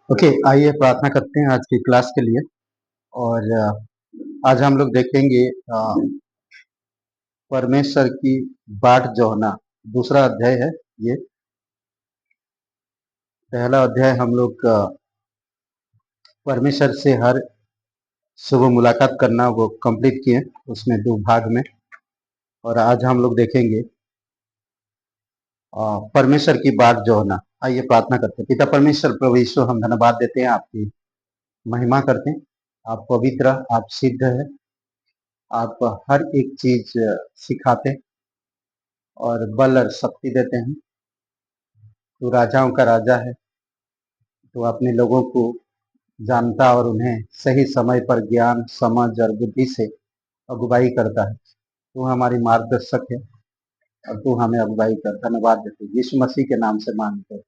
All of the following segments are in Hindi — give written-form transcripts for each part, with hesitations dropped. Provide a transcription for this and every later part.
ओके, आइए प्रार्थना करते हैं आज की क्लास के लिए। और आज हम लोग देखेंगे परमेश्वर की बाट जोहना। दूसरा अध्याय है ये। पहला अध्याय हम लोग परमेश्वर से हर सुबह मुलाकात करना वो कंप्लीट किए, उसमें 2 भाग में। और आज हम लोग देखेंगे परमेश्वर की बाट जोहना। आइए प्रार्थना करते हैं। पिता परमेश्वर प्रभु यीशु, हम धन्यवाद देते हैं, आपकी महिमा करते हैं। आप पवित्र, आप सिद्ध है, आप हर एक चीज सिखाते और बल और शक्ति देते हैं। तू राजाओं का राजा है। तो अपने लोगों को जानता और उन्हें सही समय पर ज्ञान, समझ और बुद्धि से अगुवाई करता है। तू हमारी मार्गदर्शक है और तू हमें अगुवाई कर। धन्यवाद देते हैं, यीशु मसीह के नाम से मांगते हैं,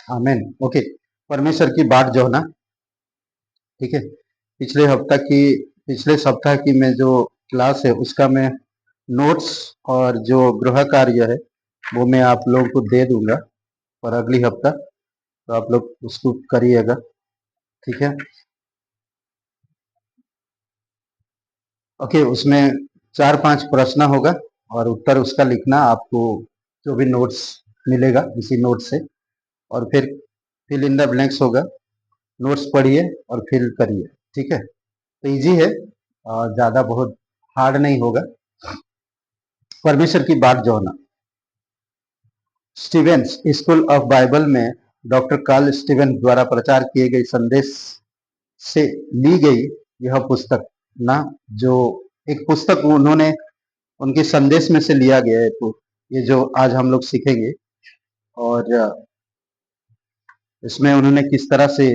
आमीन। ओके, परमेश्वर की बाट जो है ना, ठीक है। पिछले सप्ताह की मैं जो क्लास है उसका मैं नोट्स और जो गृह कार्य है वो मैं आप लोगों को दे दूंगा और अगली हफ्ता, तो आप लोग उसको करिएगा, ठीक है। ओके, उसमें 4-5 प्रश्न होगा और उत्तर उसका लिखना आपको, जो भी नोट्स मिलेगा उसी नोट से। और फिर फिल इन द ब्लैंक्स होगा। नोट्स पढ़िए और फिल करिए, ठीक है। तो इजी है, ज़्यादा बहुत हार्ड नहीं होगा। परमेश्वर की बात जो है ना, स्टीवेंस स्कूल ऑफ बाइबल में डॉक्टर कार्ल स्टीवेंस द्वारा प्रचार किए गए संदेश से ली गई यह पुस्तक ना, जो एक पुस्तक उन्होंने उनके संदेश में से लिया गया है। तो ये जो आज हम लोग सीखेंगे, और इसमें उन्होंने किस तरह से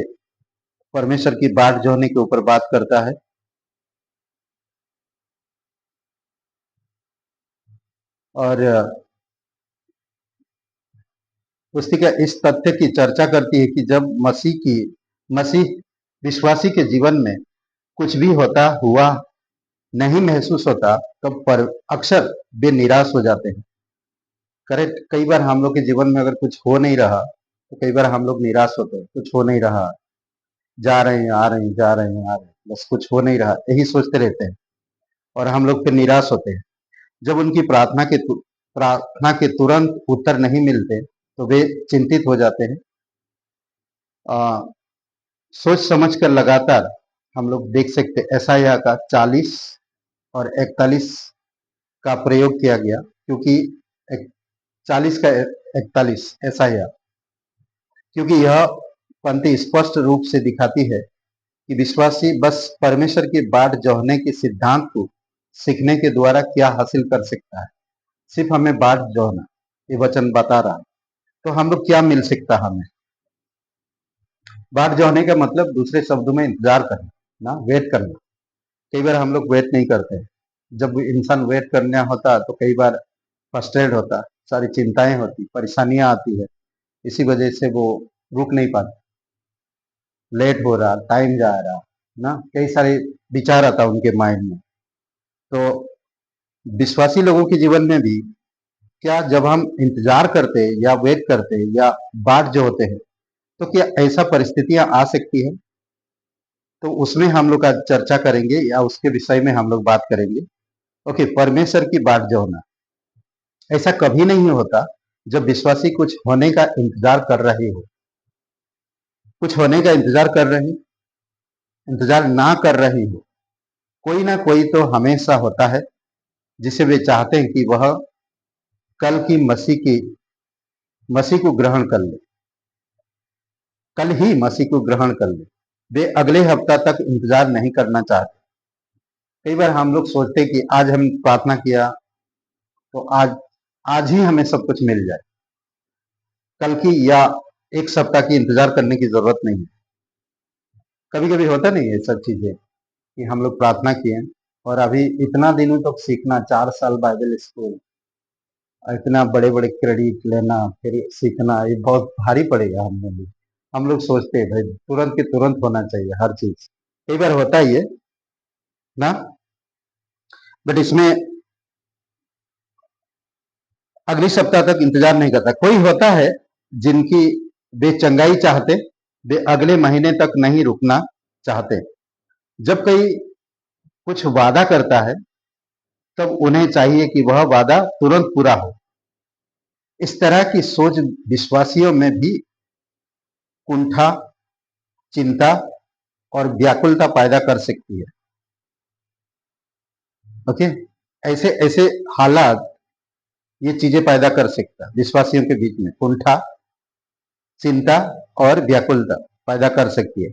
परमेश्वर की बाट जोहने के ऊपर बात करता है। और पुस्तिका इस तथ्य की चर्चा करती है कि जब मसीह विश्वासी के जीवन में कुछ भी होता हुआ नहीं महसूस होता, तब पर अक्सर वे निराश हो जाते हैं। करेक्ट। कई बार हम लोग के जीवन में अगर कुछ हो नहीं रहा तो कई बार हम लोग निराश होते हैं। कुछ हो नहीं रहा, जा रहे हैं आ रहे हैं, जा रहे हैं आ रहे हैं, बस कुछ हो नहीं रहा, यही सोचते रहते हैं और हम लोग फिर निराश होते हैं। जब उनकी प्रार्थना के तुरंत उत्तर नहीं मिलते तो वे चिंतित हो जाते हैं। आ, सोच समझ कर लगातार हम लोग देख सकते ऐसाया का 40 और 41 का प्रयोग किया गया, क्योंकि 40 का 41 ऐसाया, क्योंकि यह पंक्ति स्पष्ट रूप से दिखाती है कि विश्वासी बस परमेश्वर की बाट जोहने के सिद्धांत को सीखने के द्वारा क्या हासिल कर सकता है। सिर्फ हमें बाट जोहना, ये वचन बता रहा। तो हम लोग क्या मिल सकता है हमें। बाट जोहने का मतलब दूसरे शब्दों में इंतजार करना ना, वेट करना। कई बार हम लोग वेट नहीं करते। जब इंसान वेट करना होता तो कई बार फ्रस्ट्रेट होता, सारी चिंताएं होती, परेशानियां आती है, इसी वजह से वो रुक नहीं पाता, लेट हो रहा, टाइम जा रहा ना, कई सारे विचार आता उनके माइंड में। तो विश्वासी लोगों के जीवन में भी क्या, जब हम इंतजार करते या वेट करते या बाट जो होते हैं, तो क्या ऐसा परिस्थितियां आ सकती है। तो उसमें हम लोग आज चर्चा करेंगे या उसके विषय में हम लोग बात करेंगे। ओके, परमेश्वर की बाट जो होना, ऐसा कभी नहीं होता जब विश्वासी कुछ होने का इंतजार कर रहे हो। कुछ होने का इंतजार कर रहे, इंतजार ना कर रही हो, कोई ना कोई तो हमेशा होता है जिसे वे चाहते हैं कि वह कल की मसीह को ग्रहण कर ले, कल ही मसीह को ग्रहण कर ले। वे अगले हफ्ता तक इंतजार नहीं करना चाहते। कई बार हम लोग सोचते हैं कि आज हम प्रार्थना किया तो आज आज ही हमें सब कुछ मिल जाए, कल की या एक सप्ताह की इंतजार करने की जरूरत नहीं है। कभी कभी होता नहीं है सब चीजें कि हम लोग प्रार्थना किए और अभी इतना दिनों तक सीखना, 4 साल बाइबल स्कूल, इतना बड़े बड़े क्रेडिट लेना, फिर सीखना, ये बहुत भारी पड़ेगा हम लोग। हम लोग सोचते हैं भाई तुरंत के तुरंत होना चाहिए हर चीज। कई बार होता ही है ना, बट इसमें अगले सप्ताह तक इंतजार नहीं करता। कोई होता है जिनकी वे चंगाई चाहते वे अगले महीने तक नहीं रुकना चाहते। जब कोई कुछ वादा करता है तब उन्हें चाहिए कि वह वादा तुरंत पूरा हो। इस तरह की सोच विश्वासियों में भी कुंठा, चिंता और व्याकुलता पैदा कर सकती है। ओके, ऐसे ऐसे हालात ये चीजें पैदा कर सकता है विश्वासियों के बीच में कुंठा, चिंता और व्याकुलता पैदा कर सकती है।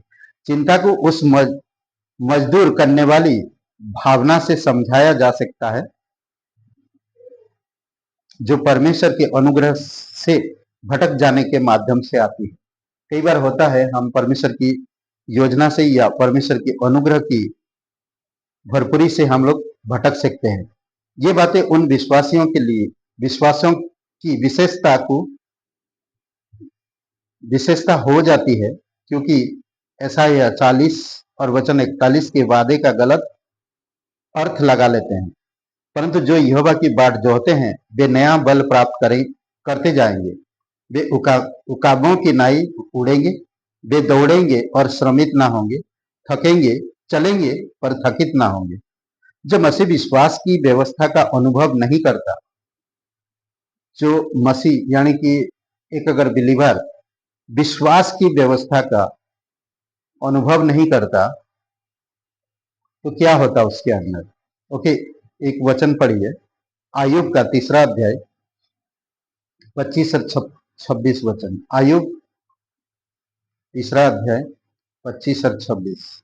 चिंता को उस मजदूर करने वाली भावना से समझाया जा सकता है जो परमेश्वर के अनुग्रह से भटक जाने के माध्यम से आती है। कई बार होता है हम परमेश्वर की योजना से या परमेश्वर के अनुग्रह की भरपूरी से हम लोग भटक सकते हैं। ये बातें उन विश्वासियों के लिए विश्वासों की विशेषता हो जाती है क्योंकि ऐसा यह 40 और वचन 41 के वादे का गलत अर्थ लगा लेते हैं। परंतु जो यहोवा की बाट जोहते हैं वे नया बल प्राप्त करते जाएंगे। वे उकाबों की नाई उड़ेंगे, वे दौड़ेंगे और श्रमित ना होंगे, थकेंगे चलेंगे पर थकित ना होंगे। जो मसीह विश्वास की व्यवस्था का अनुभव नहीं करता, जो मसीह यानी कि एक अगर बिलीवर विश्वास की व्यवस्था का अनुभव नहीं करता तो क्या होता उसके अंदर। ओके, एक वचन पढ़िए, आयुब का 3 अध्याय 25 और 26 वचन। आयुब 3 अध्याय 25 और 26।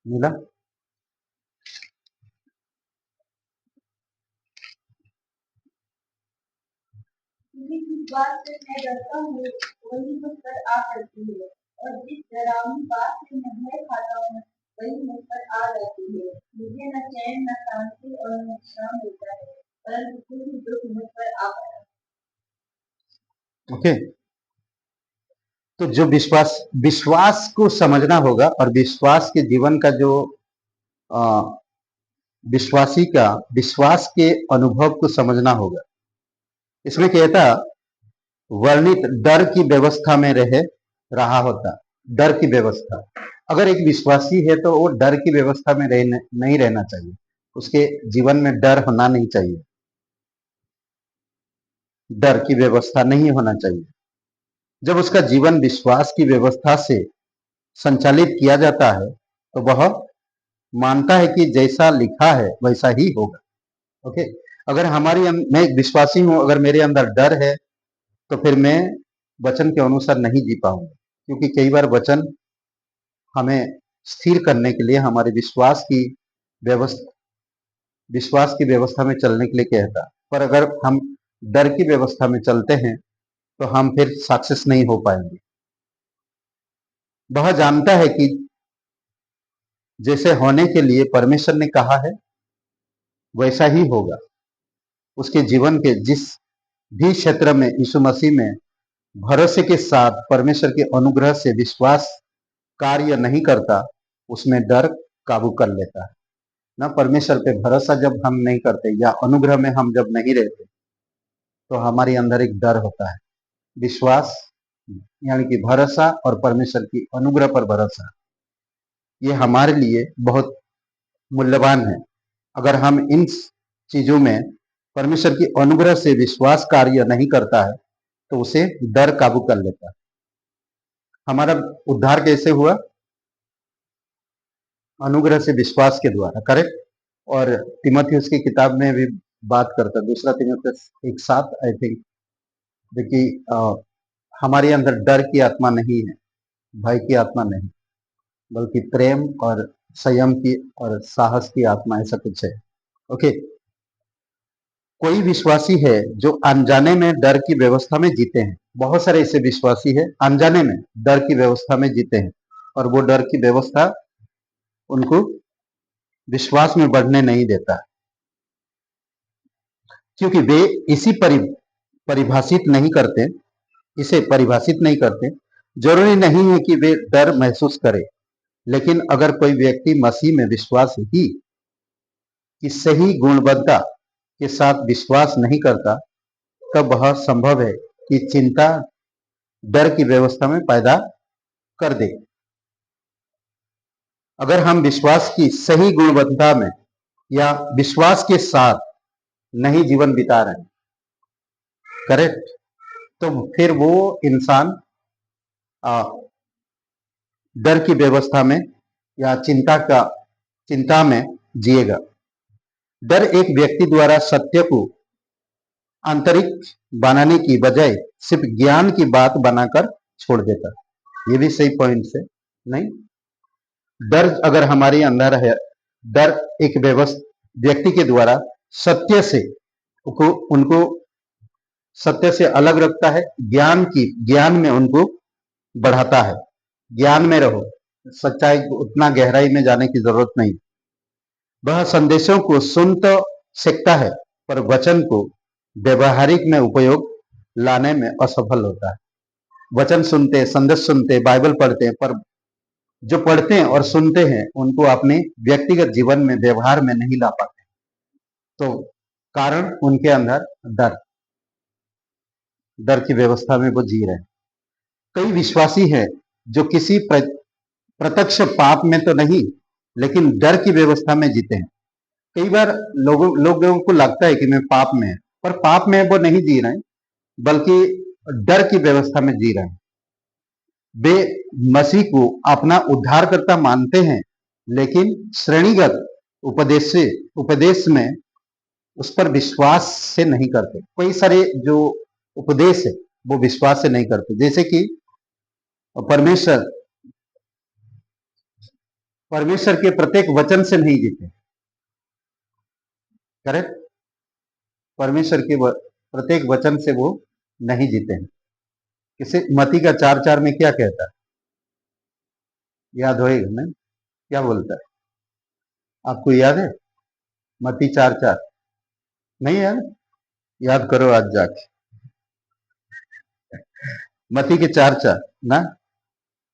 मिला? जिस बात से मैं डरता हूँ वही मुझ पर आ पड़ती है, और जिस डरावनी बात से मैं भय खाता हूँ वही मुझ पर आ जाती है। मुझे न चैन न शांति और न विश्राम मिलता है, परंतु कुछ दुख मुझ पर आ पड़ा। ओके, तो जो विश्वास को समझना होगा और विश्वास के जीवन का जो विश्वासी का विश्वास के अनुभव को समझना होगा। इसमें कहता वर्णित डर की व्यवस्था में रहा होता। डर की व्यवस्था, अगर एक विश्वासी है तो वो डर की व्यवस्था में नहीं रहना चाहिए। उसके जीवन में डर होना नहीं चाहिए, डर की व्यवस्था नहीं होना चाहिए। जब उसका जीवन विश्वास की व्यवस्था से संचालित किया जाता है तो वह मानता है कि जैसा लिखा है वैसा ही होगा। ओके, अगर मैं एक विश्वासी हूं, अगर मेरे अंदर डर है तो फिर मैं वचन के अनुसार नहीं जी पाऊंगा, क्योंकि कई बार वचन हमें स्थिर करने के लिए हमारे विश्वास की व्यवस्था में चलने के लिए कहता। पर अगर हम डर की व्यवस्था में चलते हैं तो हम फिर सक्सेस नहीं हो पाएंगे। वह जानता है कि जैसे होने के लिए परमेश्वर ने कहा है वैसा ही होगा। उसके जीवन के जिस भी क्षेत्र में यीशु मसीह में भरोसे के साथ परमेश्वर के अनुग्रह से विश्वास कार्य नहीं करता, उसमें डर काबू कर लेता है ना। परमेश्वर पे भरोसा जब हम नहीं करते या अनुग्रह में हम जब नहीं रहते तो हमारे अंदर एक डर होता है। विश्वास यानी कि भरोसा और परमेश्वर की अनुग्रह पर भरोसा, ये हमारे लिए बहुत मूल्यवान है। अगर हम इन चीजों में परमेश्वर की अनुग्रह से विश्वास कार्य नहीं करता है तो उसे डर काबू कर लेता है। हमारा उद्धार कैसे हुआ? अनुग्रह से विश्वास के द्वारा, करेक्ट। और तिमोथियुस की किताब में भी बात करता है, 2 तिमोथियुस 1:7 आई थिंक, देखिए हमारे अंदर डर की आत्मा नहीं है, भय की आत्मा नहीं, बल्कि प्रेम और संयम की और साहस की आत्मा, ऐसा कुछ है। ओके, कोई विश्वासी है जो अनजाने में डर की व्यवस्था में जीते हैं। बहुत सारे ऐसे विश्वासी है अनजाने में डर की व्यवस्था में जीते हैं, और वो डर की व्यवस्था उनको विश्वास में बढ़ने नहीं देता, क्योंकि वे परिभाषित नहीं करते इसे परिभाषित नहीं करते। जरूरी नहीं है कि वे डर महसूस करें, लेकिन अगर कोई व्यक्ति मसीह में विश्वास ही की सही गुणवत्ता के साथ विश्वास नहीं करता, तब वह संभव है कि चिंता डर की व्यवस्था में पैदा कर दे। अगर हम विश्वास की सही गुणवत्ता में या विश्वास के साथ नहीं जीवन बिता रहे हैं, करेक्ट, तो फिर वो इंसान डर की व्यवस्था में या चिंता में जिएगा। डर एक व्यक्ति द्वारा सत्य को आंतरिक बनाने की बजाय सिर्फ ज्ञान की बात बनाकर छोड़ देता है। ये भी सही पॉइंट है, नहीं? डर अगर हमारे अंदर है, डर एक व्यक्ति के द्वारा सत्य से उनको सत्य से अलग रखता है, ज्ञान में उनको बढ़ाता है। ज्ञान में रहो, सच्चाई उतना गहराई में जाने की जरूरत नहीं। वह संदेशों को सुन तो सकता है, पर वचन को व्यवहारिक में उपयोग लाने में असफल होता है। वचन सुनते, संदेश सुनते, बाइबल पढ़ते हैं, पर जो पढ़ते हैं और सुनते हैं उनको अपने व्यक्तिगत जीवन में, व्यवहार में नहीं ला पाते। तो कारण उनके अंदर डर की व्यवस्था में वो जी रहे हैं। कई विश्वासी हैं जो किसी प्रत्यक्ष पाप में तो नहीं, लेकिन डर की व्यवस्था में जीते हैं। कई बार लोगों को लगता है कि मैं पाप में है, पर पाप में वो नहीं जी रहे हैं, बल्कि डर की व्यवस्था में जी रहे हैं। वे मसीह को अपना उद्धारकर्ता मानते हैं, लेकिन श्रेणीगत उपदेश में उस पर विश्वास से नहीं करते। कई सारे जो उपदेश है वो विश्वास से नहीं करते, जैसे कि परमेश्वर के प्रत्येक वचन से नहीं जीते। करेक्ट, परमेश्वर के प्रत्येक वचन से वो नहीं जीते हैं। किसे मती का 4:4 में क्या कहता है, याद होएगा ना? क्या बोलता है, आपको याद है? मती 4:4 नहीं याद? याद करो आज जाके। मती के 4:4 ना,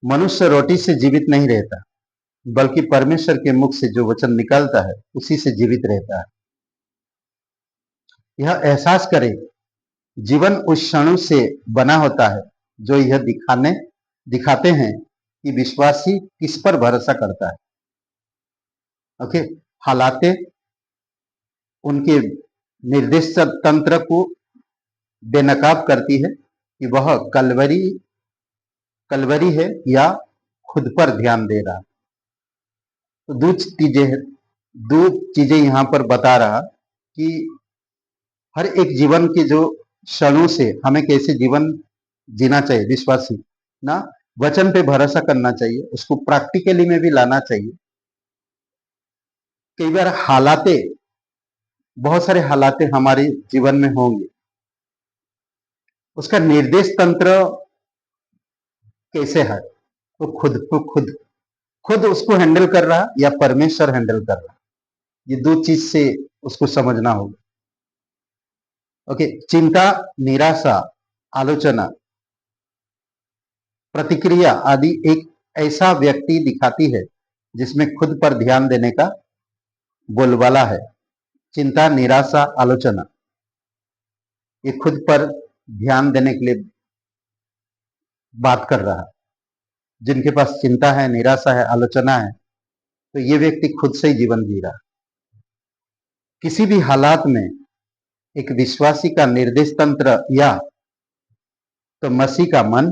मनुष्य रोटी से जीवित नहीं रहता, बल्कि परमेश्वर के मुख से जो वचन निकलता है उसी से जीवित रहता है। यह एहसास करें, जीवन उस क्षणों से बना होता है जो यह दिखाते हैं कि विश्वासी किस पर भरोसा करता है। ओके, हालातें उनके निर्देश तंत्र को बेनकाब करती है कि वह कलवरी है या खुद पर ध्यान दे रहा। तो दो चीजें यहां पर बता रहा कि हर एक जीवन के जो क्षणों से हमें कैसे जीवन जीना चाहिए। विश्वासी ना वचन पे भरोसा करना चाहिए, उसको प्रैक्टिकली में भी लाना चाहिए। कई बार बहुत सारे हालातें हमारे जीवन में होंगे, उसका निर्देश तंत्र कैसे है, तो खुद उसको हैंडल कर रहा या परमेश्वर हैंडल कर रहा, ये दो चीज से उसको समझना होगा। ओके, चिंता, निराशा, आलोचना, प्रतिक्रिया आदि एक ऐसा व्यक्ति दिखाती है जिसमें खुद पर ध्यान देने का बोलबाला है। चिंता, निराशा, आलोचना, ये खुद पर ध्यान देने के लिए बात कर रहा है। जिनके पास चिंता है, निराशा है, आलोचना है, तो ये व्यक्ति खुद से ही जीवन जी रहा है। किसी भी हालात में एक विश्वासी का निर्देश तंत्र या तो मसीह का मन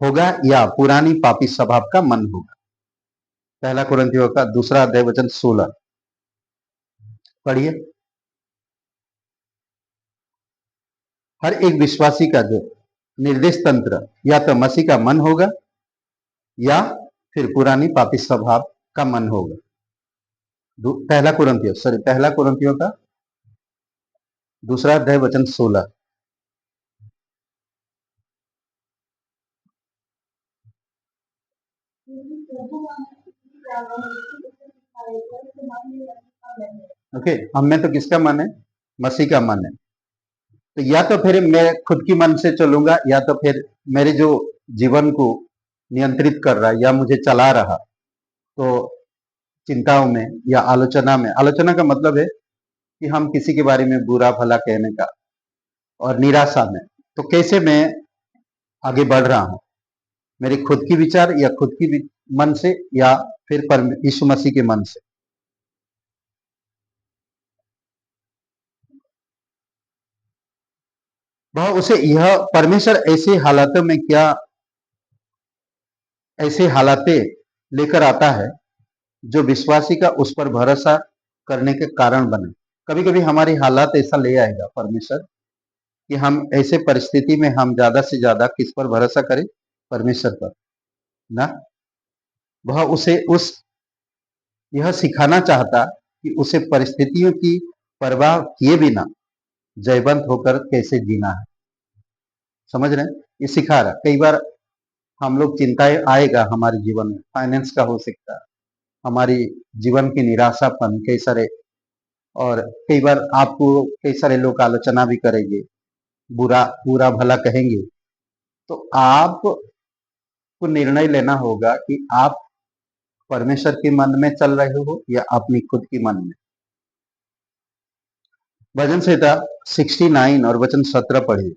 होगा या पुरानी पापी स्वभाव का मन होगा। पहला कुरिन्थियों का 2:16 पढ़िए। हर एक विश्वासी का जो निर्देश तंत्र या तो मसीह का मन होगा या फिर पुरानी पापी स्वभाव का मन होगा। पहला कुरिन्थियों का 2:16। ओके, हम में तो किसका मन है? मसीह का मन है। तो या तो फिर मैं खुद की मन से चलूंगा, या तो फिर मेरे जो जीवन को नियंत्रित कर रहा या मुझे चला रहा, तो चिंताओं में या आलोचना में, आलोचना का मतलब है कि हम किसी के बारे में बुरा भला कहने का, और निराशा में, तो कैसे मैं आगे बढ़ रहा हूं, मेरे खुद की विचार या खुद की मन से, या फिर यीशु मसीह के मन से। वह उसे यह परमेश्वर ऐसे हालातें लेकर आता है जो विश्वासी का उस पर भरोसा करने के कारण बने। कभी कभी हमारी हालात ऐसा ले आएगा परमेश्वर कि हम ऐसे परिस्थिति में हम ज्यादा से ज्यादा किस पर भरोसा करें, परमेश्वर पर ना। वह उसे उस यह सिखाना चाहता कि उसे परिस्थितियों की परवाह किए बिना जयवंत होकर कैसे जीना है। समझ रहे हैं, ये सिखा रहा। कई बार हम लोग चिंताएं आएगा हमारे जीवन में, फाइनेंस का हो सकता है, हमारी जीवन की निराशापन, कई सारे, और कई बार आपको कई सारे लोग आलोचना भी करेंगे, बुरा बुरा भला कहेंगे, तो आपको निर्णय लेना होगा कि आप परमेश्वर के मन में चल रहे हो या अपनी खुद की मन में। भजन संहिता 69 और वचन 17 पढ़िए।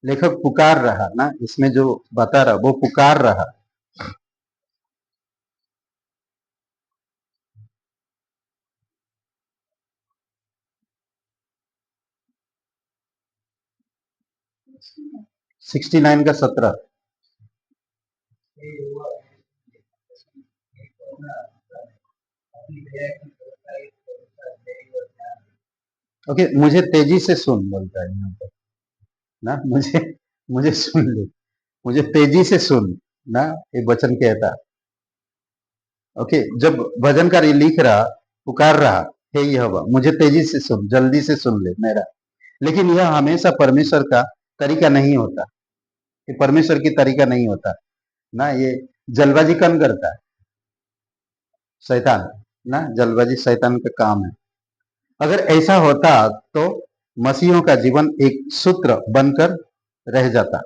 लेखक पुकार रहा ना, इसमें जो बता रहा वो पुकार रहा। है। 69 का 17। ओके, मुझे तेजी से सुन बोलता है यहाँ पर ना, मुझे मुझे सुन ले, मुझे तेजी से सुन ना, ये वचन कहता। ओके, जब भजनकार ये लिख रहा, पुकार रहा, हे यहोवा मुझे तेजी से सुन, जल्दी से सुन ले मेरा। लेकिन यह हमेशा परमेश्वर का तरीका नहीं होता, ये परमेश्वर की तरीका नहीं होता ना। ये जल्दबाजी कौन करता है? शैतान ना, जल्दबाजी शैतान का काम है। अगर ऐसा होता तो मसीहों का जीवन एक सूत्र बनकर रह जाता।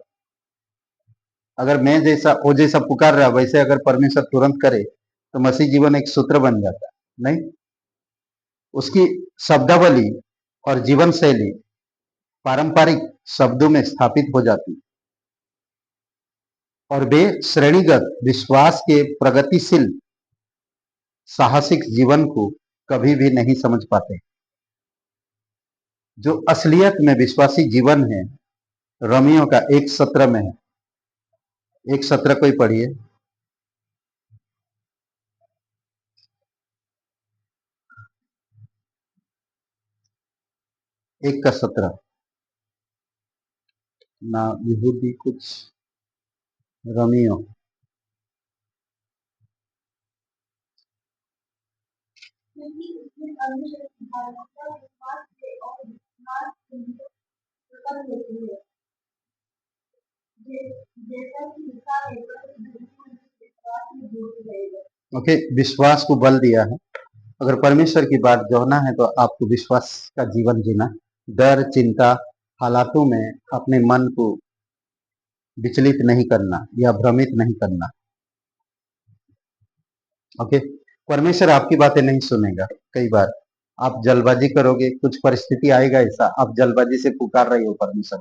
अगर मैं जैसा वो जैसा पुकार रहा वैसे अगर परमेश्वर तुरंत करे तो मसीह जीवन एक सूत्र बन जाता। नहीं, उसकी शब्दावली और जीवन शैली पारंपरिक शब्दों में स्थापित हो जाती, और वे श्रेणीगत विश्वास के प्रगतिशील साहसिक जीवन को कभी भी नहीं समझ पाते। जो असलियत में विश्वासी जीवन है, रोमियो का 1:17 में है। 1:17 को ही पढ़िए। 1:17 ना, यहूदी कुछ, रोमियो। क्योंकि उसमें परमेश्वर की धार्मिकता विश्वास से और विश्वास से प्रकट होती है। जैसा कि लिखा है, विश्वास में जुड़ रहेगा। ओके, विश्वास को बल दिया है। अगर परमेश्वर की बात जोड़ना है तो आपको विश्वास का जीवन जीना, डर चिंता हालातों में अपने मन को विचलित नहीं करना या भ्रमित नहीं करना। ओके, परमेश्वर आपकी बातें नहीं सुनेगा। कई बार आप जल्दबाजी करोगे, कुछ परिस्थिति आएगा ऐसा, आप जल्दबाजी से पुकार रहे हो परमेश्वर,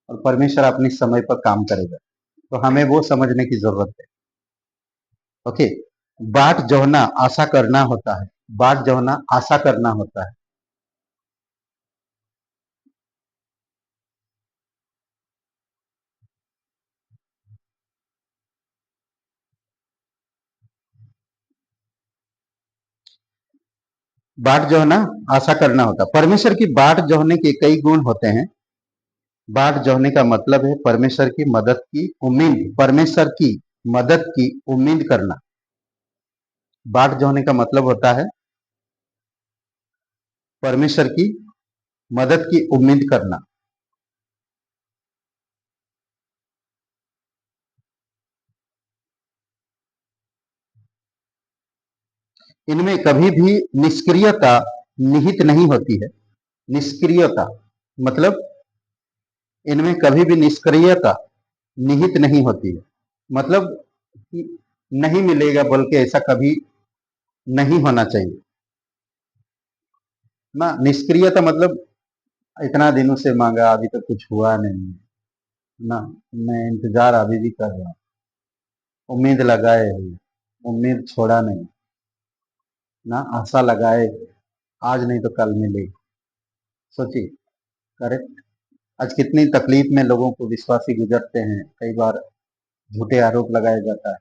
और परमेश्वर अपने समय पर काम करेगा। तो हमें वो समझने की जरूरत है। ओके, बाट जोहना आशा करना होता है, बाट जोहना आशा करना होता है। बाट जोहना आशा करना होता है। परमेश्वर की बाट जोहने के कई गुण होते हैं। बाट जोहने का मतलब है परमेश्वर की मदद की उम्मीद, परमेश्वर की मदद की उम्मीद करना। बाट जोहने का मतलब होता है परमेश्वर की मदद की उम्मीद करना। इनमें कभी भी निष्क्रियता निहित नहीं होती है। निष्क्रियता मतलब इनमें कभी भी निष्क्रियता निहित नहीं होती है। मतलब कि नहीं मिलेगा बोल के ऐसा कभी नहीं होना चाहिए ना। निष्क्रियता मतलब इतना दिनों से मांगा अभी तक कुछ हुआ नहीं ना, मैं इंतजार अभी भी कर रहा हूँ, उम्मीद लगाए हुए, उम्मीद छोड़ा नहीं ना, आशा लगाए आज नहीं तो कल मिलेगी। सोचिए, करेक्ट। आज कितनी तकलीफ में लोगों को विश्वासी गुजरते हैं, कई बार झूठे आरोप लगाया जाता है।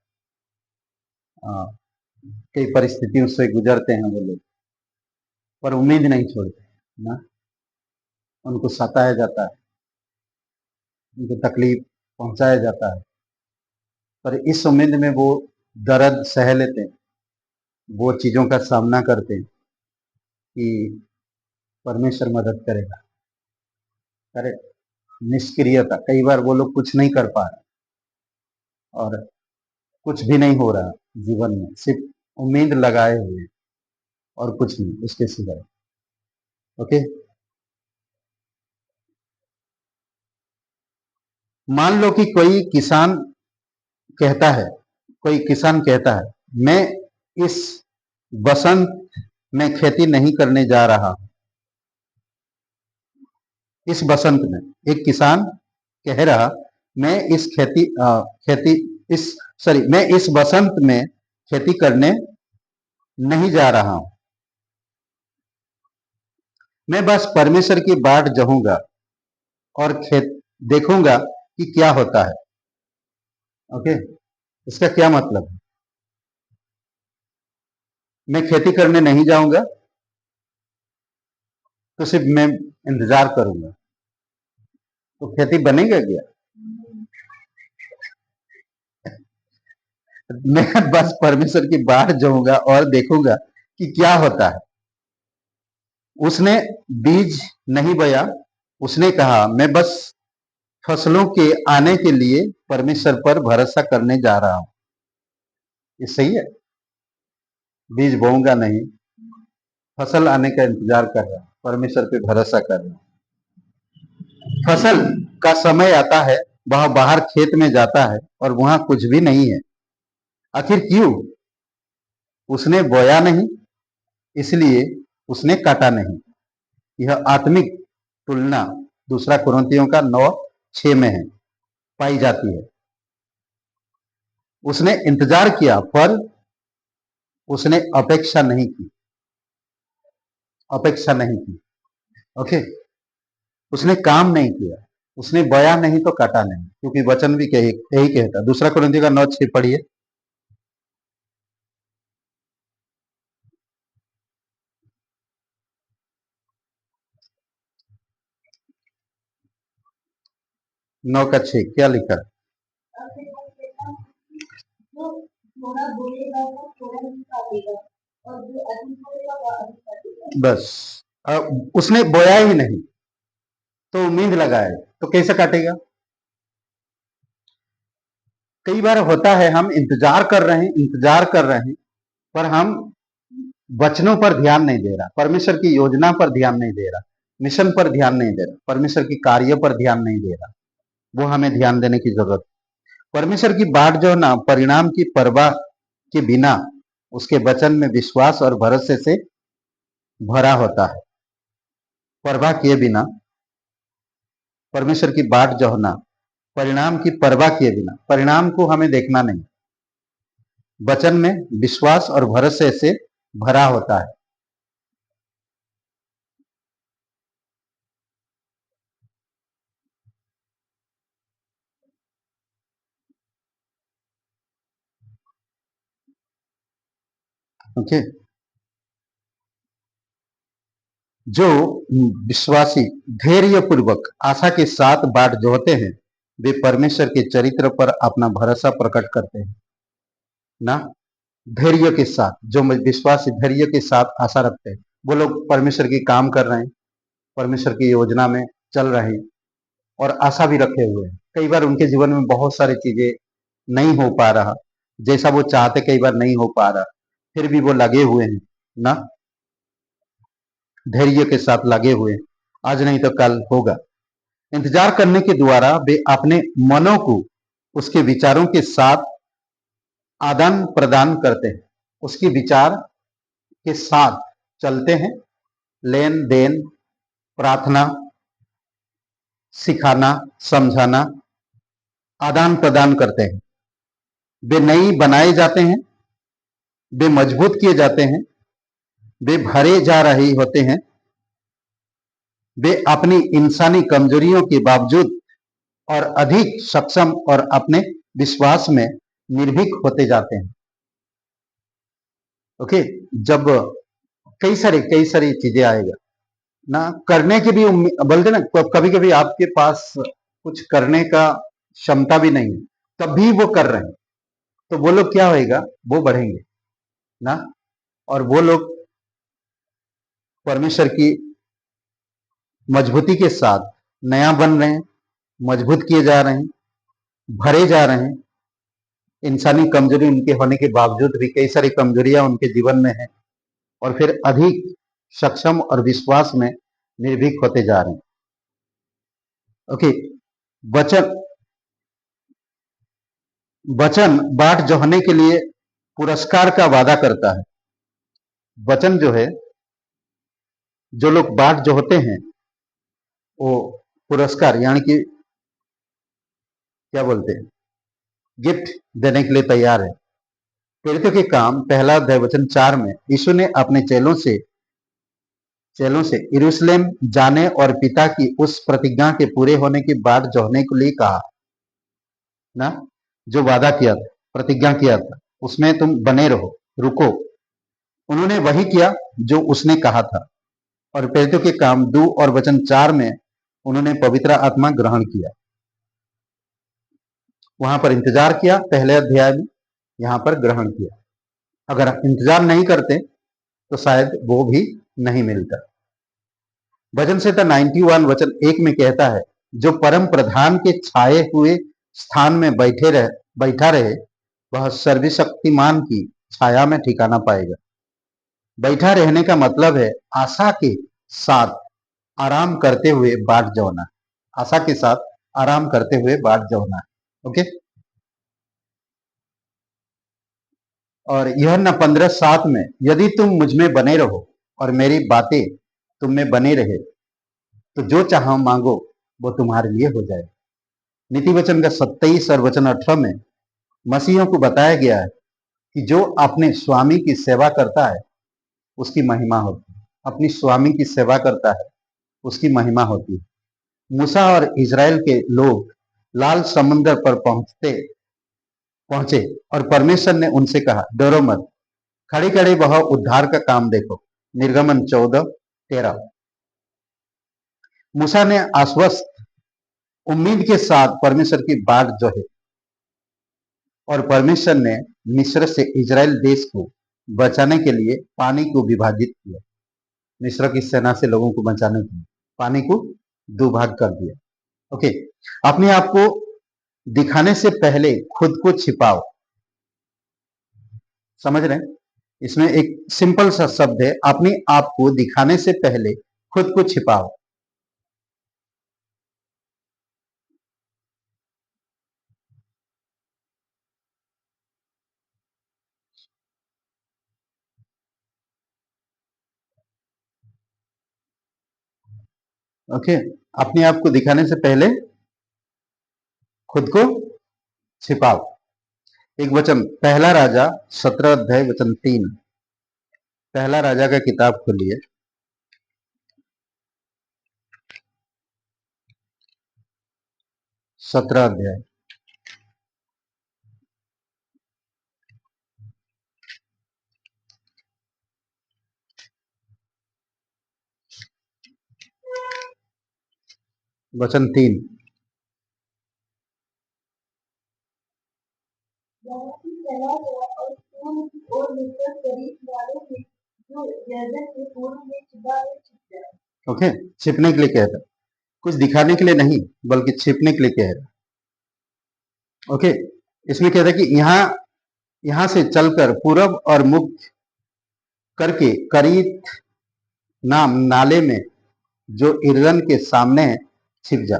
हाँ, कई परिस्थितियों से गुजरते हैं वो लोग, पर उम्मीद नहीं छोड़ते ना। उनको सताया जाता है, उनको तकलीफ पहुंचाया जाता है, पर इस उम्मीद में वो दर्द सह लेते हैं, वो चीजों का सामना करते हैं कि परमेश्वर मदद करेगा। करेक्ट। निष्क्रियता, कई बार वो लोग कुछ नहीं कर पा रहे और कुछ भी नहीं हो रहा जीवन में, सिर्फ उम्मीद लगाए हुए और कुछ नहीं उसके सिवाय। ओके। मान लो कि कहता है कोई किसान कहता है, मैं इस बसंत में खेती नहीं करने जा रहा हूं। इस बसंत में एक किसान कह रहा, मैं इस खेती इस सॉरी मैं इस बसंत में खेती करने नहीं जा रहा हूं। मैं बस परमेश्वर की बाट जहूंगा और खेत देखूंगा कि क्या होता है। ओके। इसका क्या मतलब है? मैं खेती करने नहीं जाऊंगा, तो सिर्फ मैं इंतजार करूंगा, तो खेती बनेगा क्या? मैं बस परमेश्वर की बाट जाऊंगा और देखूंगा कि क्या होता है। उसने बीज नहीं बोया, उसने कहा मैं बस फसलों के आने के लिए परमेश्वर पर भरोसा करने जा रहा हूं। ये सही है। बीज बोऊंगा नहीं, फसल आने का इंतजार कर रहा हूं, परमेश्वर पे भरोसा कर रहा हूं। फसल का समय आता है, वह बाहर खेत में जाता है और वहां कुछ भी नहीं है। आखिर क्यों? उसने बोया नहीं, इसलिए उसने काटा नहीं। यह आत्मिक तुलना दूसरा कुरिन्थियों का 9:6 में है, पाई जाती है। उसने इंतजार किया पर उसने अपेक्षा नहीं की। अपेक्षा नहीं की। ओके। उसने काम नहीं किया, उसने बोया नहीं तो काटा नहीं, क्योंकि वचन भी यही कहता है। दूसरा कुरिन्थियों का 9:6 पढ़िए। 9:6 क्या लिखा? अब मैं कहता हूँ कि जो थोड़ा बोलेगा वो थोड़ा ही काटेगा, और जो अधिक बोलेगा वो अधिक काटेगा। बस। अब उसने बोया ही नहीं तो उम्मीद लगाए तो कैसे काटेगा? कई बार होता है हम इंतजार कर रहे हैं, पर हम वचनों पर ध्यान नहीं दे रहा, परमेश्वर की योजना पर ध्यान नहीं दे रहा, मिशन पर ध्यान नहीं दे रहा, परमेश्वर की कार्य पर ध्यान नहीं दे रहा। वो हमें ध्यान देने की जरूरत है। परमेश्वर की बाट जो ना परिणाम की परवाह के बिना उसके वचन में विश्वास और भरोसे से भरा होता है। परवाह किए बिना परमेश्वर की बाट जो ना परिणाम की परवाह किए बिना, परिणाम को हमें देखना नहीं, वचन में विश्वास और भरोसे से भरा होता है। ओके। जो विश्वासी धैर्य पूर्वक आशा के साथ बाट जोहते हैं, वे परमेश्वर के चरित्र पर अपना भरोसा प्रकट करते हैं ना। धैर्य के साथ जो विश्वासी धैर्य के साथ आशा रखते हैं, वो लोग परमेश्वर की काम कर रहे हैं, परमेश्वर की योजना में चल रहे हैं और आशा भी रखे हुए हैं। कई बार उनके जीवन में बहुत सारी चीजें नहीं हो पा रहा, जैसा वो चाहते कई बार नहीं हो पा रहा, फिर भी वो लगे हुए हैं ना, धैर्य के साथ लगे हुए हैं। आज नहीं तो कल होगा। इंतजार करने के द्वारा वे अपने मनों को उसके विचारों के साथ आदान प्रदान करते हैं, उसके विचार के साथ चलते हैं, लेन देन, प्रार्थना, सिखाना, समझाना, आदान प्रदान करते हैं। वे नई बनाए जाते हैं, वे मजबूत किए जाते हैं, वे भरे जा रहे होते हैं, वे अपनी इंसानी कमजोरियों के बावजूद और अधिक सक्षम और अपने विश्वास में निर्भीक होते जाते हैं। ओके, जब कई सारी चीजें आएगा ना, करने की भी बोलते ना, कभी कभी आपके पास कुछ करने का क्षमता भी नहीं है, तब भी वो कर रहे हैं, तो वो लोग क्या होएगा, वो बढ़ेंगे ना, और वो लोग परमेश्वर की मजबूती के साथ नया बन रहे हैं, मजबूत किए जा रहे हैं, भरे जा रहे हैं। इंसानी कमजोरी उनके होने के बावजूद भी कई सारी कमजोरियां उनके जीवन में है, और फिर अधिक सक्षम और विश्वास में निर्भीक होते जा रहे हैं। ओके, वचन वचन बाट जोहने के लिए पुरस्कार का वादा करता है। वचन जो है, जो लोग बाट जो होते हैं, वो पुरस्कार यानी कि क्या बोलते हैं, गिफ्ट देने के लिए तैयार है। प्रेरितों के काम पहला अध्याय वचन 4 में यीशु ने अपने चेलों से यरूशलेम जाने और पिता की उस प्रतिज्ञा के पूरे होने की बाट जोहने के लिए कहा ना, जो वादा किया था, प्रतिज्ञा किया था, उसमें तुम बने रहो, रुको। उन्होंने वही किया जो उसने कहा था, और प्रेरितों के काम 2 और वचन 4 में उन्होंने पवित्र आत्मा ग्रहण किया। वहां पर इंतजार किया पहले अध्याय में, यहां पर ग्रहण किया। अगर इंतजार नहीं करते तो शायद वो भी नहीं मिलता। भजन संहिता 91 वचन 1 में कहता है, जो परम प्रधान के छाए हुए स्थान में बैठा रहे, वह सर्वशक्तिमान की छाया में ठिकाना पाएगा। बैठा रहने का मतलब है आशा के साथ आराम करते हुए बाट जोना, आशा के साथ आराम करते हुए बाट जोना। ओके, और यह न 15:7 में, यदि तुम मुझ में बने रहो और मेरी बातें तुम में बने रहे, तो जो चाहो मांगो वो तुम्हारे लिए हो जाए। नीति वचन का 27 और वचन 18 में मसीहियों को बताया गया है कि जो अपने स्वामी की सेवा करता है उसकी महिमा होती है, अपनी स्वामी की सेवा करता है उसकी महिमा होती है। मूसा और इजराइल के लोग लाल समुद्र पर पहुंचे और परमेश्वर ने उनसे कहा, डरो मत, खड़े खड़े वह उद्धार का काम देखो। निर्गमन 14:13। मूसा ने आश्वस्त उम्मीद के साथ परमेश्वर की बाट जोही, और परमेश्वर ने मिस्र से इजराइल देश को बचाने के लिए पानी को विभाजित किया। मिस्र की सेना से लोगों को बचाने के लिए पानी को 2 भाग कर दिया। ओके, अपने आप को दिखाने से पहले खुद को छिपाओ। समझ रहे हैं? इसमें एक सिंपल सा शब्द है, अपने आप को दिखाने से पहले खुद को छिपाओ। ओके, अपने आप को दिखाने से पहले खुद को छिपाओ। एक वचन पहला राजा 17 अध्याय वचन 3, पहला राजा का किताब खोलिए। सत्रह अध्याय वचन 3। यहोशू चला गया और पूर्व की ओर निकल करीब वालों में जो यरदन के पूर्व में छिपा है छिप गया। ओके, छिपने के लिए कह रहा, कुछ दिखाने के लिए नहीं बल्कि छिपने के लिए कह रहा। ओके, इसमें कहता है कि यहां से चलकर पूरब और मुख करके करीत नाम नाले में जो इर्दन के सामने है छिप जा।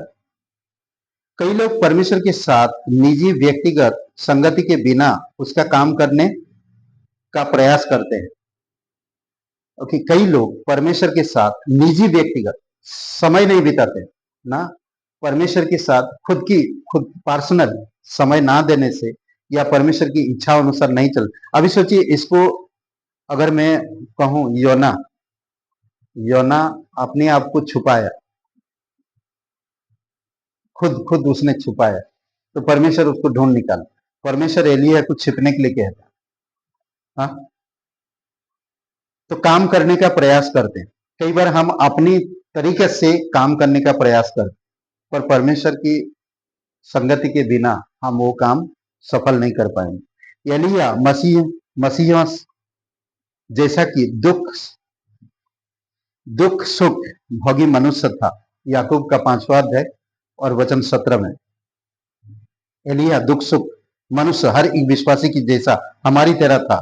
कई लोग परमेश्वर के साथ निजी व्यक्तिगत संगति के बिना उसका काम करने का प्रयास करते हैं। ओके, कई लोग परमेश्वर के साथ निजी व्यक्तिगत समय नहीं बिताते ना, परमेश्वर के साथ खुद पर्सनल समय ना देने से या परमेश्वर की इच्छा अनुसार नहीं चल। अभी सोचिए इसको, अगर मैं कहूं योना योना अपने आप को छुपाया, खुद खुद उसने छुपाया, तो परमेश्वर उसको ढूंढ निकाला। परमेश्वर एलिया को छिपने के लिए कहता, हाँ, तो काम करने का प्रयास करते हैं। कई बार हम अपनी तरीके से काम करने का प्रयास करते हैं, पर परमेश्वर की संगति के बिना हम वो काम सफल नहीं कर पाएंगे। एलिया मसीह जैसा कि दुख सुख भोगी मनुष्य था। याकूब का 5वां अध्याय और वचन 17 में एलिया दुख सुख मनुष्य हर एक विश्वासी की जैसा हमारी तरह था।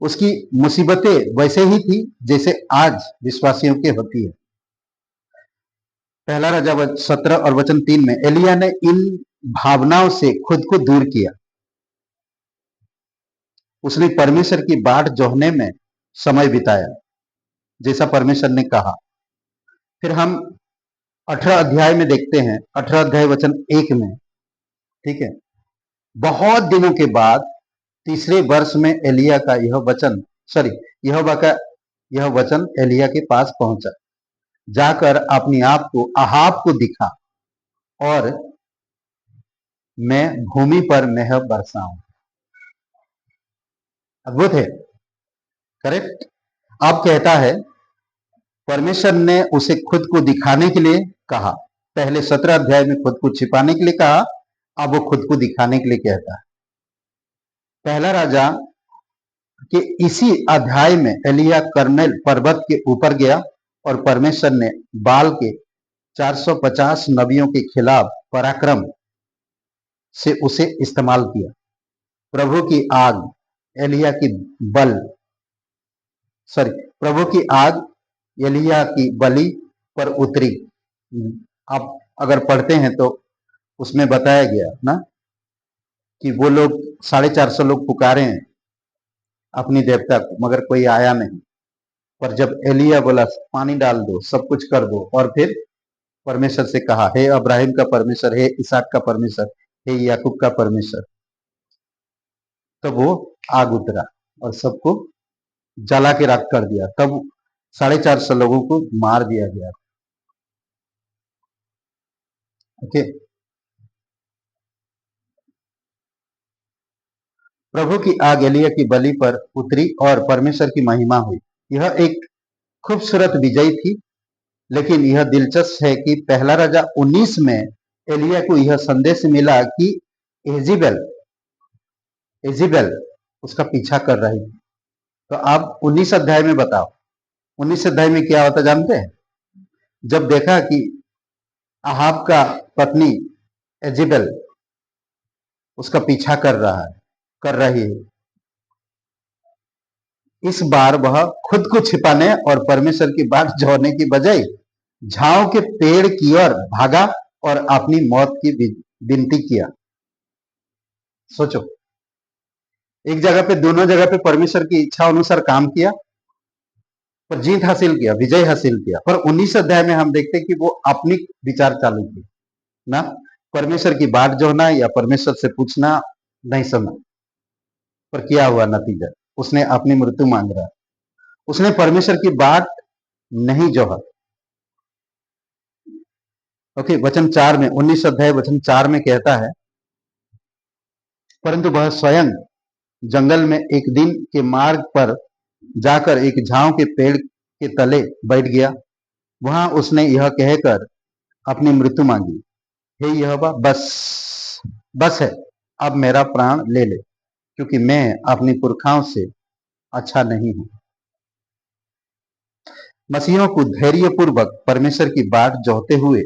उसकी मुसीबतें वैसे ही थी जैसे आज विश्वासियों की होती है। पहला राजा 17 और वचन 3 में एलिया ने इन भावनाओं से खुद को दूर किया। उसने परमेश्वर की बाट जोहने में समय बिताया जैसा परमेश्वर ने कहा। फिर हम 18 अध्याय में देखते हैं, 18 अध्याय वचन 1 में, ठीक है, बहुत दिनों के बाद तीसरे वर्ष में एलिया का यह वचन एलिया के पास पहुंचा। जाकर अपने आप को अहाब को दिखा और मैं भूमि पर मेह बरसाऊं। अद्भुत है, करेक्ट। अब कहता है परमेश्वर ने उसे खुद को दिखाने के लिए कहा। पहले 17 अध्याय में खुद को छिपाने के लिए कहा, अब वो खुद को दिखाने के लिए कहता है। पहला राजा के इसी अध्याय में एलिया कर्मेल पर्वत के ऊपर गया और परमेश्वर ने बाल के 450 नबियों के खिलाफ पराक्रम से उसे इस्तेमाल किया। प्रभु की आग एलिया की बल प्रभु की आग एलिया की बलि पर उतरी। आप अगर पढ़ते हैं तो उसमें बताया गया ना कि वो लोग 450 लोग पुकारे हैं अपनी देवता को, मगर कोई आया नहीं। पर जब एलिया बोला पानी डाल दो, सब कुछ कर दो, और फिर परमेश्वर से कहा, हे अब्राहिम का परमेश्वर, हे इसहाक का परमेश्वर, हे याकूब का परमेश्वर, तब वो आग उतरा और सबको जला के राख कर दिया। तब 450 लोगों को मार दिया गया। ओके, प्रभु की आग एलिया की बलि पर उतरी और परमेश्वर की महिमा हुई। यह एक खूबसूरत विजय थी। लेकिन यह दिलचस्प है कि पहला राजा 19 में एलिया को यह संदेश मिला कि एजिबेल उसका पीछा कर रही थी। तो आप 19 अध्याय में बताओ, 19 अध्याय में क्या होता जानते हैं? जब देखा कि अहाब का पत्नी एजिबेल उसका पीछा कर रही है, इस बार वह खुद को छिपाने और परमेश्वर की बाट जोड़ने की बजाय झाओं के पेड़ की ओर भागा और अपनी मौत की विनती किया। सोचो, एक जगह पे, दोनों जगह पे परमेश्वर की इच्छा अनुसार काम किया, पर जीत हासिल किया, विजय हासिल किया। पर 19 अध्याय में हम देखते कि वो अपनी विचार चालू की ना, परमेश्वर की बाट जोड़ना या परमेश्वर से पूछना नहीं समझ। पर क्या हुआ नतीजा? उसने अपनी मृत्यु मांग रहा, उसने परमेश्वर की बाट नहीं जोहा। ओके, वचन 4 में, 19 अध्याय वचन 4 में कहता है, परंतु वह स्वयं जंगल में एक दिन के मार्ग पर जाकर एक झाव के पेड़ के तले बैठ गया। वहां उसने यह कहकर अपनी मृत्यु मांगी, हे यहोवा, बस है, अब मेरा प्राण ले ले, क्योंकि मैं अपनी पुरखाओं से अच्छा नहीं हूं। मसीहों को धैर्यपूर्वक परमेश्वर की बाट जोहते हुए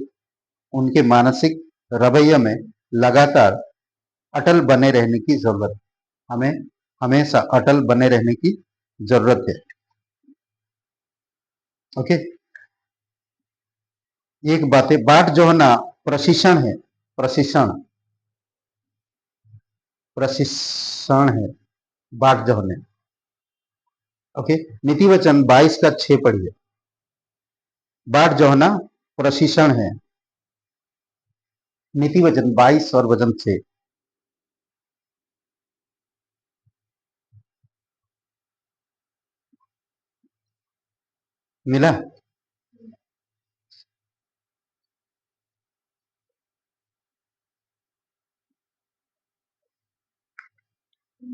उनके मानसिक रवैये में लगातार अटल बने रहने की जरूरत है। हमें हमेशा अटल बने रहने की जरूरत है। ओके, एक बात है, बाट जोहना प्रशिक्षण है। प्रशिक्षण प्रशिक्षण है बाट जोहने। ओके, नीति वचन 22 का 6 पढ़िए। बाट जोहना प्रशिक्षण है। नीति वचन 22 और वचन 6 मिला।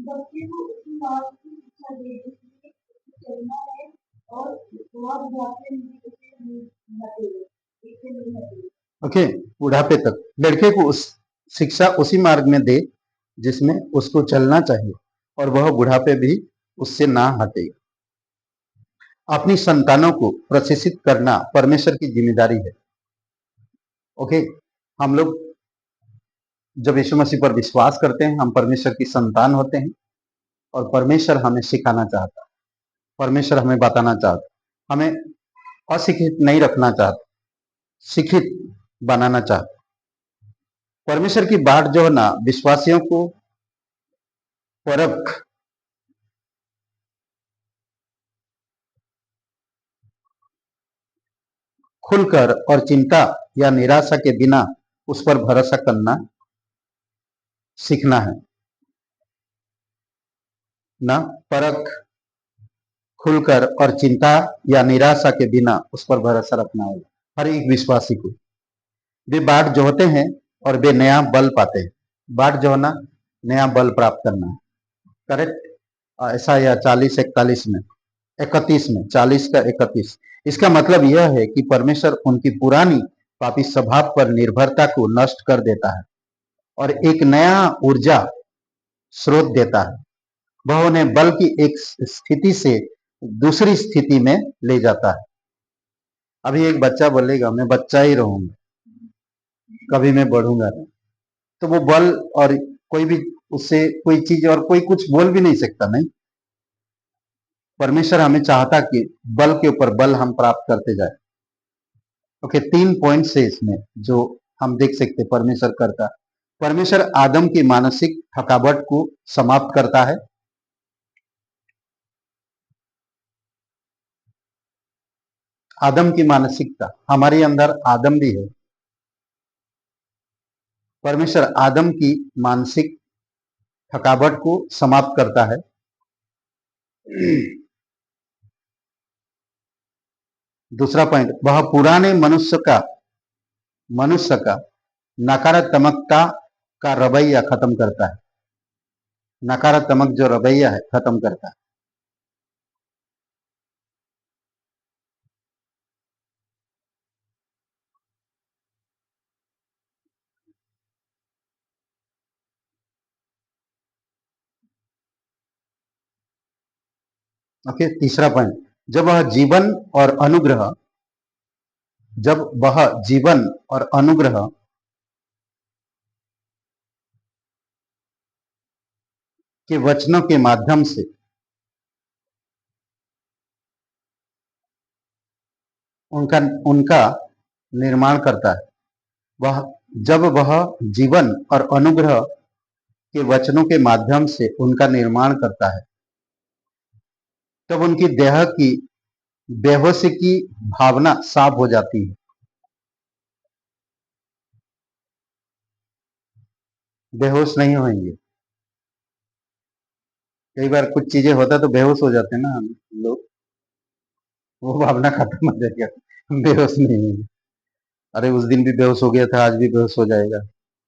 बच्चे को उसी बात की शिक्षा दे जिसमें उसे चलना है और वह बुढ़ापे में उसे नहीं हटेगा, इससे नहीं हटेगा। ओके, बुढ़ापे तक लड़के को उस शिक्षा उसी मार्ग में दे जिसमें उसको चलना चाहिए और वह बुढ़ापे भी उससे ना हटेगा। अपनी संतानों को प्रशिक्षित करना परमेश्वर की जिम्मेदारी है। ओके, हम लोग जब यीशु मसीह पर विश्वास करते हैं, हम परमेश्वर की संतान होते हैं और परमेश्वर हमें सिखाना चाहता है, परमेश्वर हमें बताना चाहता है, हमें अशिक्षित नहीं रखना चाहता, शिक्षित बनाना चाहता। परमेश्वर की बाट जो है ना, विश्वासियों को परख खुलकर और चिंता या निराशा के बिना उस पर भरोसा करना सीखना है। ना परख खुलकर और चिंता या निराशा के बिना उस पर भरोसा रखना होगा हर एक विश्वासी को। वे बाट जोहते हैं और वे नया बल पाते हैं। बाट जोहना नया बल प्राप्त करना है, करेक्ट। ऐसा या 40-41 में 31 में 40 का 31, इसका मतलब यह है कि परमेश्वर उनकी पुरानी पापी स्वभाव पर निर्भरता को नष्ट कर देता है और एक नया ऊर्जा स्रोत देता है। वह उन्हें बल की एक स्थिति से दूसरी स्थिति में ले जाता है। अभी एक बच्चा बोलेगा मैं बच्चा ही रहूंगा, कभी मैं बढ़ूंगा नहीं, तो वो बल और कोई भी उससे कोई चीज और कोई कुछ बोल भी नहीं सकता। नहीं, परमेश्वर हमें चाहता कि बल के ऊपर बल हम प्राप्त करते जाए। ओके, 3 पॉइंट से इसमें जो हम देख सकते परमेश्वर करता। परमेश्वर आदम की मानसिक थकावट को समाप्त करता है। आदम की मानसिकता, हमारे अंदर आदम भी है। परमेश्वर आदम की मानसिक थकावट को समाप्त करता है। दूसरा पॉइंट, वह पुराने मनुष्य का नकारात्मकता का रवैया खत्म करता है। नकारात्मक जो रवैया है खत्म करता है। ओके, तीसरा पॉइंट, जब वह जीवन और अनुग्रह जब वह जीवन और अनुग्रह के वचनों के माध्यम से उनका उनका निर्माण करता है। वह जब वह जीवन और अनुग्रह के वचनों के माध्यम से उनका निर्माण करता है, तब उनकी देह की बेहोशी की भावना साफ हो जाती है। बेहोश नहीं होंगे। कई बार कुछ चीजें होता तो बेहोश हो जाते हैं ना हम लोग, वो भावना खत्म हो जाएगा, बेहोश नहीं होंगे। अरे उस दिन भी बेहोश हो गया था, आज भी बेहोश हो जाएगा,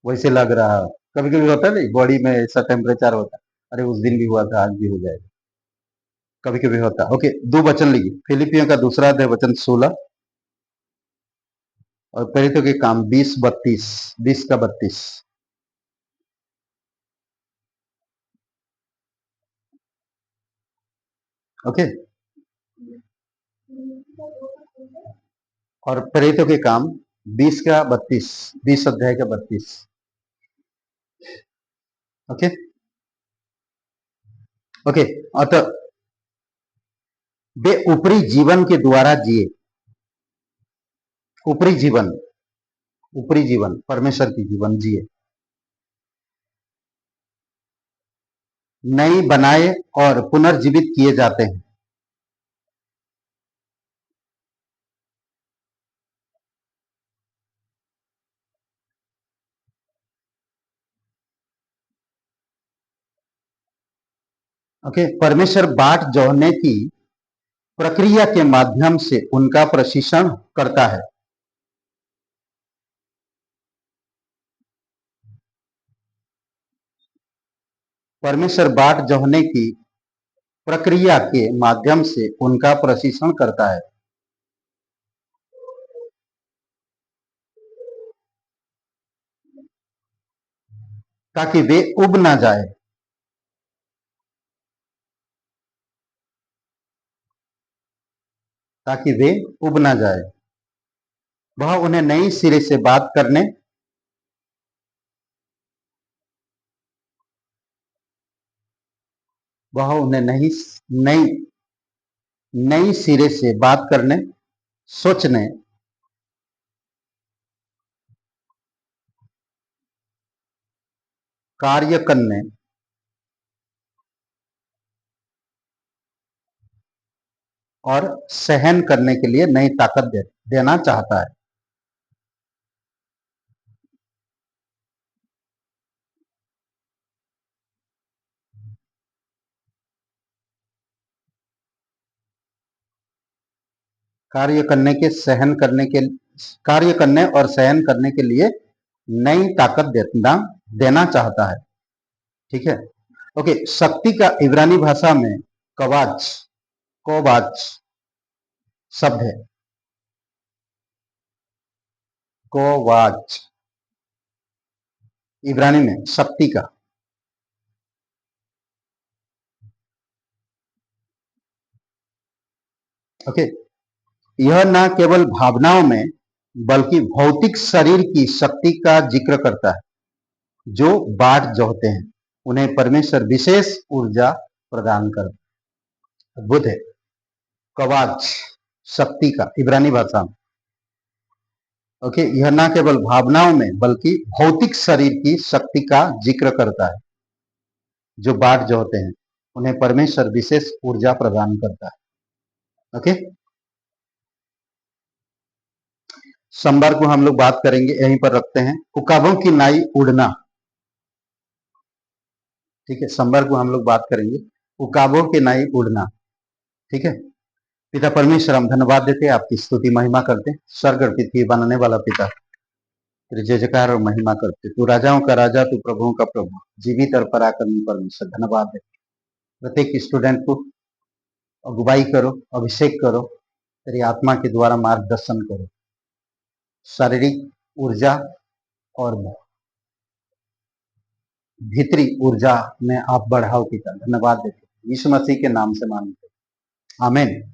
वैसे लग रहा है। कभी कभी होता है नहीं, बॉडी में ऐसा टेम्परेचर होता है, अरे उस दिन भी हुआ था, आज भी हो जाएगा, कभी कभी होता है। ओके, 2 वचन लिखिए। फिलिपियों का 2 अध्याय वचन 16 और प्रेरितों के काम 20-32, 20 का 32। ओके, और प्रेरितों के काम 20 का 32, 20 अध्याय का 32। ओके ओके, अतः वे ऊपरी जीवन के द्वारा जिए। ऊपरी जीवन ऊपरी जीवन, परमेश्वर की जीवन जिए, नई बनाए और पुनर्जीवित किए जाते हैं। ओके, परमेश्वर बाट जोड़ने की प्रक्रिया के माध्यम से उनका प्रशिक्षण करता है। परमेश्वर बाट जोड़ने की प्रक्रिया के माध्यम से उनका प्रशिक्षण करता है ताकि वे उब ना जाए, ताकि वे उब ना जाए। वह उन्हें नई सिरे से बात करने, वह उन्हें नई नई नई सिरे से बात करने, सोचने, कार्य करने और सहन करने के लिए नई ताकत देना चाहता है। कार्य करने और सहन करने के लिए नई ताकत देना चाहता है। ठीक है। ओके, शक्ति का इब्रानी भाषा में कवाच कोवाच शब्द है। कोवाच इब्रानी में शक्ति का। ओके, यह न केवल भावनाओं में बल्कि भौतिक शरीर की शक्ति का जिक्र करता है जो बाट जोहते हैं। उन्हें परमेश्वर विशेष ऊर्जा प्रदान करता है। अद्भुत है। कवाच शक्ति का इब्रानी भाषा में। ओके, यह न केवल भावनाओं में बल्कि भौतिक शरीर की शक्ति का जिक्र करता है जो बाट जोहते हैं। उन्हें परमेश्वर विशेष ऊर्जा प्रदान करता है। ओके, सोमवार को हम लोग बात करेंगे, यहीं पर रखते हैं, उकाबों की नाई उड़ना। ठीक है, सोमवार को हम लोग बात करेंगे उकाबों की नाई उड़ना। ठीक है। पिता परमेश्वर, हम धन्यवाद देते हैं, आपकी स्तुति महिमा करते हैं। स्वर्ग और पृथ्वी बनाने वाला पिता, तेरे जय जयकार और महिमा करते। तू राजाओं का राजा, तू प्रभुओं का प्रभु, जीवित और पराक्रमी परमेश्वर, धन्यवाद देते। प्रत्येक स्टूडेंट को अगुवाई करो, अभिषेक करो, तेरी आत्मा के द्वारा मार्गदर्शन करो। शारीरिक ऊर्जा और भीतरी ऊर्जा में आप बढ़ाओ पिता, धन्यवाद देते यीशु मसीह के नाम से मांगते, आमीन।